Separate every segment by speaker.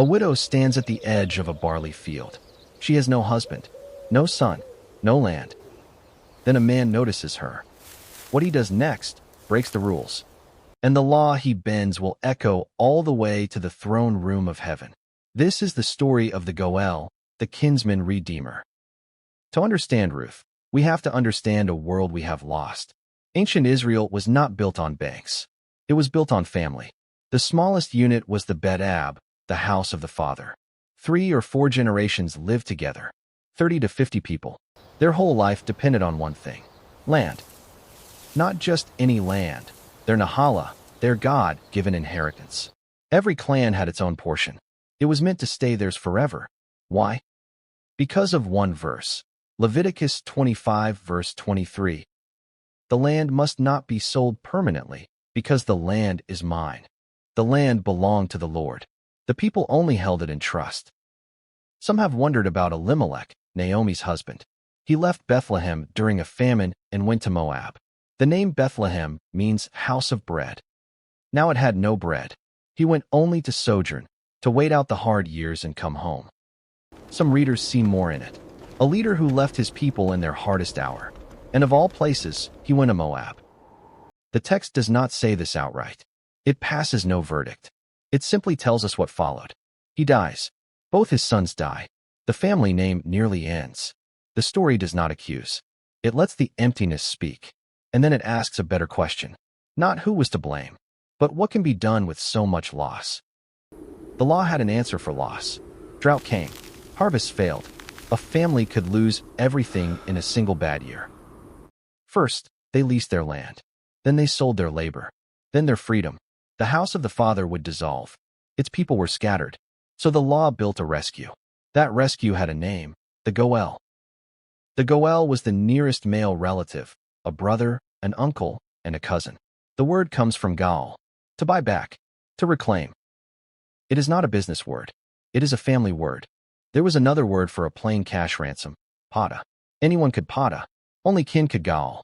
Speaker 1: A widow stands at the edge of a barley field. She has no husband, no son, no land. Then a man notices her. What he does next breaks the rules, and the law he bends will echo all the way to the throne room of heaven. This is the story of the Goel, the kinsman-redeemer. To understand Ruth, we have to understand a world we have lost. Ancient Israel was not built on banks. It was built on family. The smallest unit was the Bet-Ab, the house of the father. 3 or 4 generations lived together, 30 to 50 people. Their whole life depended on one thing: land. Not just any land, their Nahala, their God-given inheritance. Every clan had its own portion. It was meant to stay theirs forever. Why? Because of one verse. Leviticus 25 verse 23. The land must not be sold permanently, because the land is mine. The land belonged to the Lord. The people only held it in trust. Some have wondered about Elimelech, Naomi's husband. He left Bethlehem during a famine and went to Moab. The name Bethlehem means house of bread. Now it had no bread. He went only to sojourn, to wait out the hard years and come home. Some readers see more in it. A leader who left his people in their hardest hour. And of all places, he went to Moab. The text does not say this outright. It passes no verdict. It simply tells us what followed. He dies. Both his sons die. The family name nearly ends. The story does not accuse. It lets the emptiness speak. And then it asks a better question. Not who was to blame, but what can be done with so much loss. The law had an answer for loss. Drought came. Harvest failed. A family could lose everything in a single bad year. First, they leased their land. Then they sold their labor. Then their freedom. The house of the father would dissolve. Its people were scattered. So the law built a rescue. That rescue had a name, the Goel. The Goel was the nearest male relative, a brother, an uncle, and a cousin. The word comes from Goel, to buy back, to reclaim. It is not a business word. It is a family word. There was another word for a plain cash ransom, pata. Anyone could pata. Only kin could Goel.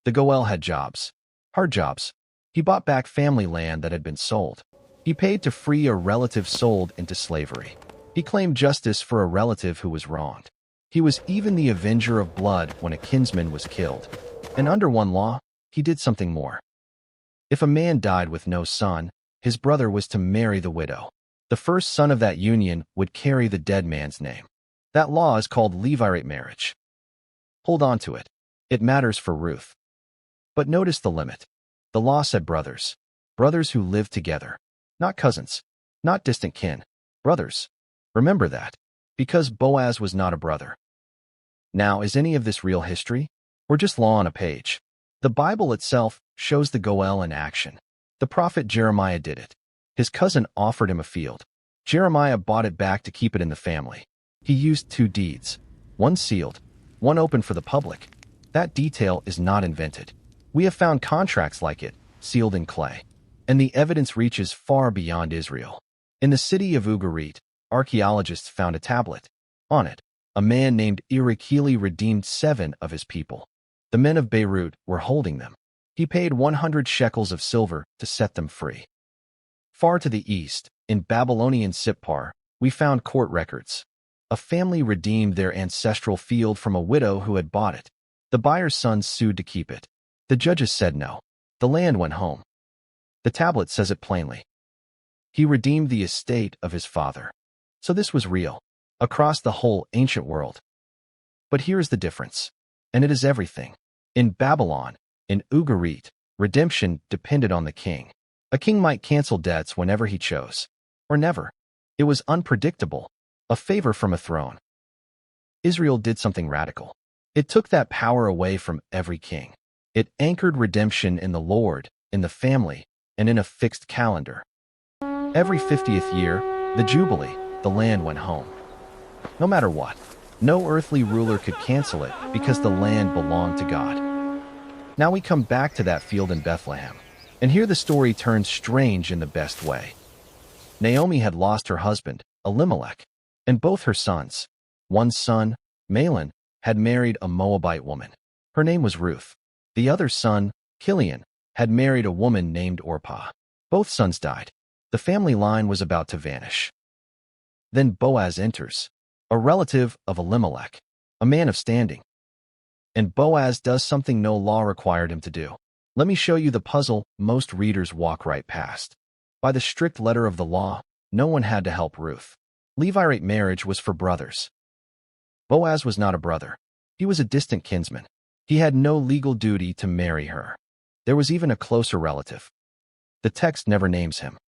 Speaker 1: The Goel had jobs, hard jobs. He bought back family land that had been sold. He paid to free a relative sold into slavery. He claimed justice for a relative who was wronged. He was even the avenger of blood when a kinsman was killed. And under one law, he did something more. If a man died with no son, his brother was to marry the widow. The first son of that union would carry the dead man's name. That law is called Ugarit marriage. Hold on to it. It matters for Ruth. But notice the limit. The law said brothers. Brothers who lived together. Not cousins. Not distant kin. Brothers. Remember that. Because Boaz was not a brother. Now, is any of this real history? Or just law on a page? The Bible itself shows the Goel in action. The prophet Jeremiah did it. His cousin offered him a field. Jeremiah bought it back to keep it in the family. He used 2 deeds. One sealed. One open for the public. That detail is not invented. We have found contracts like it, sealed in clay. And the evidence reaches far beyond Israel. In the city of Ugarit, archaeologists found a tablet. On it, a man named Ugarit redeemed 7 of his people. The men of Beirut were holding them. He paid 100 shekels of silver to set them free. Far to the east, in Babylonian Sippar, we found court records. A family redeemed their ancestral field from a widow who had bought it. The buyer's sons sued to keep it. The judges said no. The land went home. The tablet says it plainly. He redeemed the estate of his father. So this was real, across the whole ancient world. But here is the difference, and it is everything. In Babylon, in Ugarit, redemption depended on the king. A king might cancel debts whenever he chose, or never. It was unpredictable, a favor from a throne. Israel did something radical. It took that power away from every king. It anchored redemption in the Lord, in the family, and in a fixed calendar. Every 50th year, the Jubilee, the land went home. No matter what, no earthly ruler could cancel it because the land belonged to God. Now we come back to that field in Bethlehem, and here the story turns strange in the best way. Naomi had lost her husband, Elimelech, and both her sons. One son, Mahlon, had married a Moabite woman. Her name was Ruth. The other son, Kilian, had married a woman named Orpah. Both sons died. The family line was about to vanish. Then Boaz enters, a relative of Elimelech, a man of standing. And Boaz does something no law required him to do. Let me show you the puzzle most readers walk right past. By the strict letter of the law, no one had to help Ruth. Levite marriage was for brothers. Boaz was not a brother. He was a distant kinsman. He had no legal duty to marry her. There was even a closer relative. The text never names him.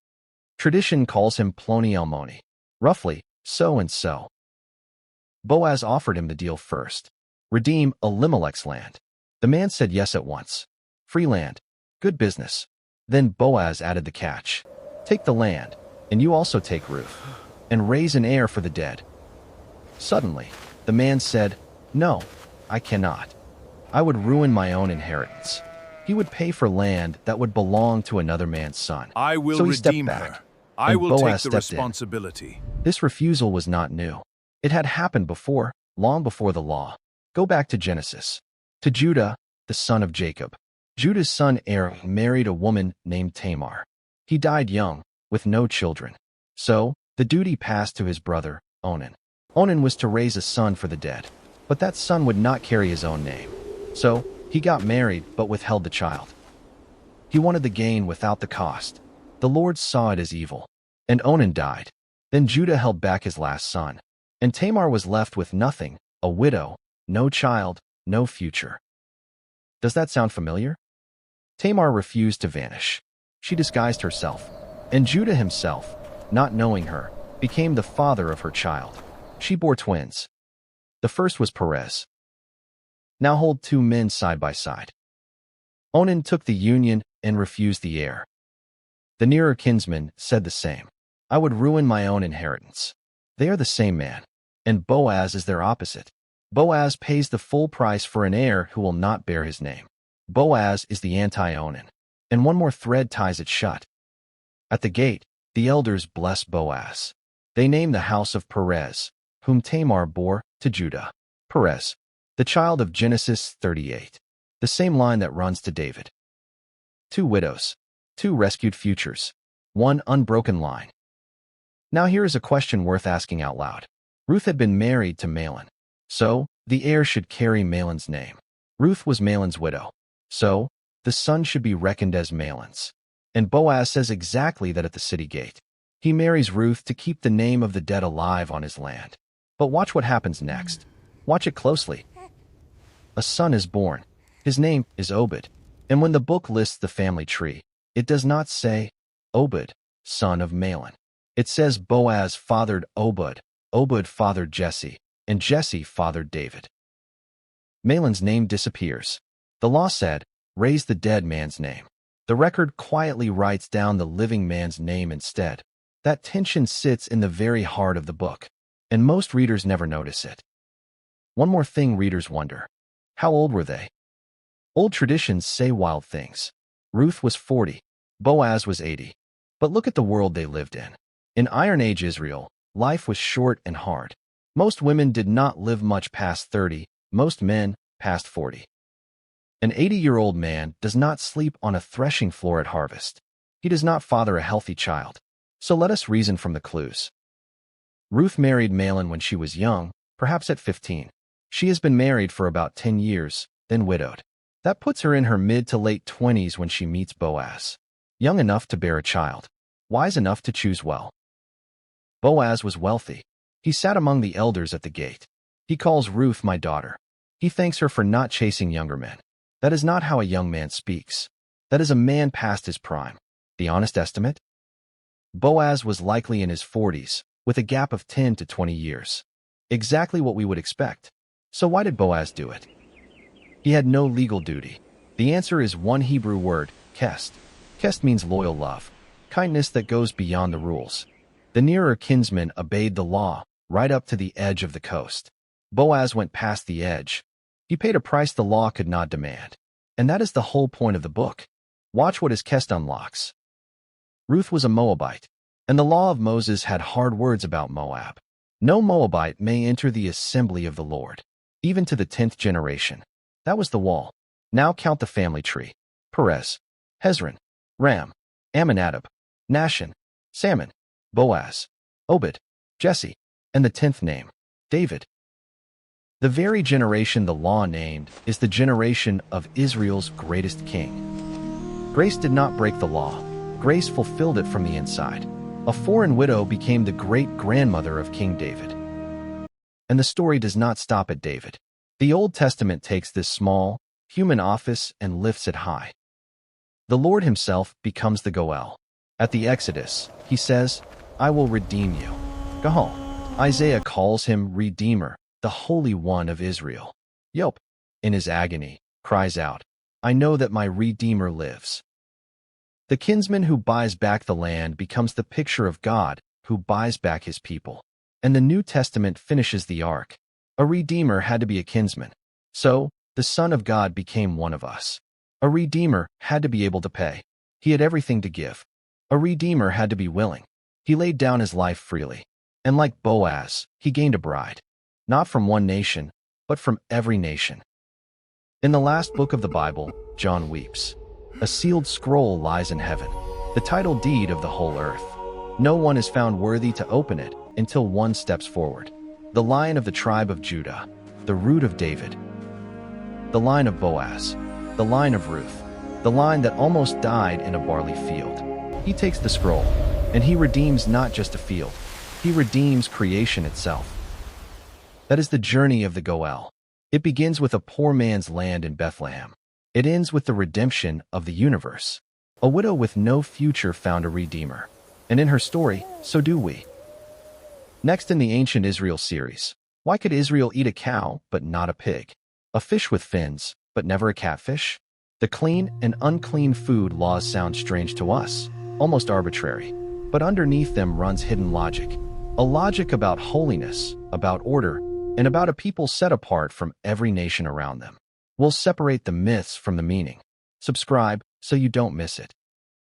Speaker 1: Tradition calls him Ploni Almoni, roughly, so and so. Boaz offered him the deal first. Redeem Elimelech's land. The man said yes at once. Free land. Good business. Then Boaz added the catch. Take the land, and you also take Ruth, and raise an heir for the dead. Suddenly, the man said, No, I cannot. I would ruin my own inheritance. He would pay for land that would belong to another man's son.
Speaker 2: I will
Speaker 1: So he stepped
Speaker 2: redeem
Speaker 1: back,
Speaker 2: her. I will
Speaker 1: Boaz
Speaker 2: take the
Speaker 1: stepped in.
Speaker 2: responsibility.
Speaker 1: This refusal was not new. It had happened before, long before the law. Go back to Genesis. To Judah, the son of Jacob. Judah's son Er married a woman named Tamar. He died young, with no children. So, the duty passed to his brother, Onan. Onan was to raise a son for the dead, but that son would not carry his own name. So, he got married but withheld the child. He wanted the gain without the cost. The Lord saw it as evil, and Onan died. Then Judah held back his last son, and Tamar was left with nothing, a widow, no child, no future. Does that sound familiar? Tamar refused to vanish. She disguised herself, and Judah himself, not knowing her, became the father of her child. She bore twins. The first was Perez. Now hold two men side by side. Onan took the union and refused the heir. The nearer kinsman said the same. I would ruin my own inheritance. They are the same man, and Boaz is their opposite. Boaz pays the full price for an heir who will not bear his name. Boaz is the anti-Onan, and one more thread ties it shut. At the gate, the elders bless Boaz. They name the house of Perez, whom Tamar bore to Judah. Perez, the child of Genesis 38, the same line that runs to David. Two widows, two rescued futures, one unbroken line. Now here is a question worth asking out loud. Ruth had been married to Mahlon, so the heir should carry Mahlon's name. Ruth was Mahlon's widow, so the son should be reckoned as Mahlon's. And Boaz says exactly that at the city gate. He marries Ruth to keep the name of the dead alive on his land. But watch what happens next. Watch it closely. A son is born. His name is Obed. And when the book lists the family tree, it does not say Obed, son of Mahlon. It says Boaz fathered Obed, Obed fathered Jesse, and Jesse fathered David. Mahlon's name disappears. The law said, raise the dead man's name. The record quietly writes down the living man's name instead. That tension sits in the very heart of the book, and most readers never notice it. One more thing readers wonder. How old were they? Old traditions say wild things. Ruth was 40. Boaz was 80. But look at the world they lived in. In Iron Age Israel, life was short and hard. Most women did not live much past 30, most men past 40. An 80-year-old man does not sleep on a threshing floor at harvest. He does not father a healthy child. So let us reason from the clues. Ruth married Mahlon when she was young, perhaps at 15. She has been married for about 10 years, then widowed. That puts her in her mid to late 20s when she meets Boaz. Young enough to bear a child. Wise enough to choose well. Boaz was wealthy. He sat among the elders at the gate. He calls Ruth my daughter. He thanks her for not chasing younger men. That is not how a young man speaks. That is a man past his prime. The honest estimate? Boaz was likely in his 40s, with a gap of 10 to 20 years. Exactly what we would expect. So why did Boaz do it? He had no legal duty. The answer is one Hebrew word, kest. Kest means loyal love, kindness that goes beyond the rules. The nearer kinsman obeyed the law, right up to the edge of the coast. Boaz went past the edge. He paid a price the law could not demand. And that is the whole point of the book. Watch what his kest unlocks. Ruth was a Moabite, and the law of Moses had hard words about Moab. No Moabite may enter the assembly of the Lord, even to the 10th generation. That was the wall. Now count the family tree. Perez, Hezron, Ram, Amminadab, Nahshon, Salmon, Boaz, Obed, Jesse, and the 10th name, David. The very generation the law named is the generation of Israel's greatest king. Grace did not break the law. Grace fulfilled it from the inside. A foreign widow became the great-grandmother of King David. And the story does not stop at David. The Old Testament takes this small, human office and lifts it high. The Lord himself becomes the Goel. At the Exodus, he says, "I will redeem you." Goel. Isaiah calls him Redeemer, the Holy One of Israel. Job, in his agony, cries out, "I know that my Redeemer lives." The kinsman who buys back the land becomes the picture of God who buys back his people. And the New Testament finishes the arc. A Redeemer had to be a kinsman. So, the Son of God became one of us. A Redeemer had to be able to pay. He had everything to give. A Redeemer had to be willing. He laid down his life freely. And like Boaz, he gained a bride. Not from one nation, but from every nation. In the last book of the Bible, John weeps. A sealed scroll lies in heaven, the title deed of the whole earth. No one is found worthy to open it until one steps forward. The Lion of the tribe of Judah, the root of David. The line of Boaz, the line of Ruth, the line that almost died in a barley field. He takes the scroll, and he redeems not just a field. He redeems creation itself. That is the journey of the Goel. It begins with a poor man's land in Bethlehem. It ends with the redemption of the universe. A widow with no future found a redeemer. And in her story, so do we. Next in the Ancient Israel series, why could Israel eat a cow but not a pig? A fish with fins, but never a catfish? The clean and unclean food laws sound strange to us, almost arbitrary. But underneath them runs hidden logic. A logic about holiness, about order, and about a people set apart from every nation around them. We'll separate the myths from the meaning. Subscribe so you don't miss it.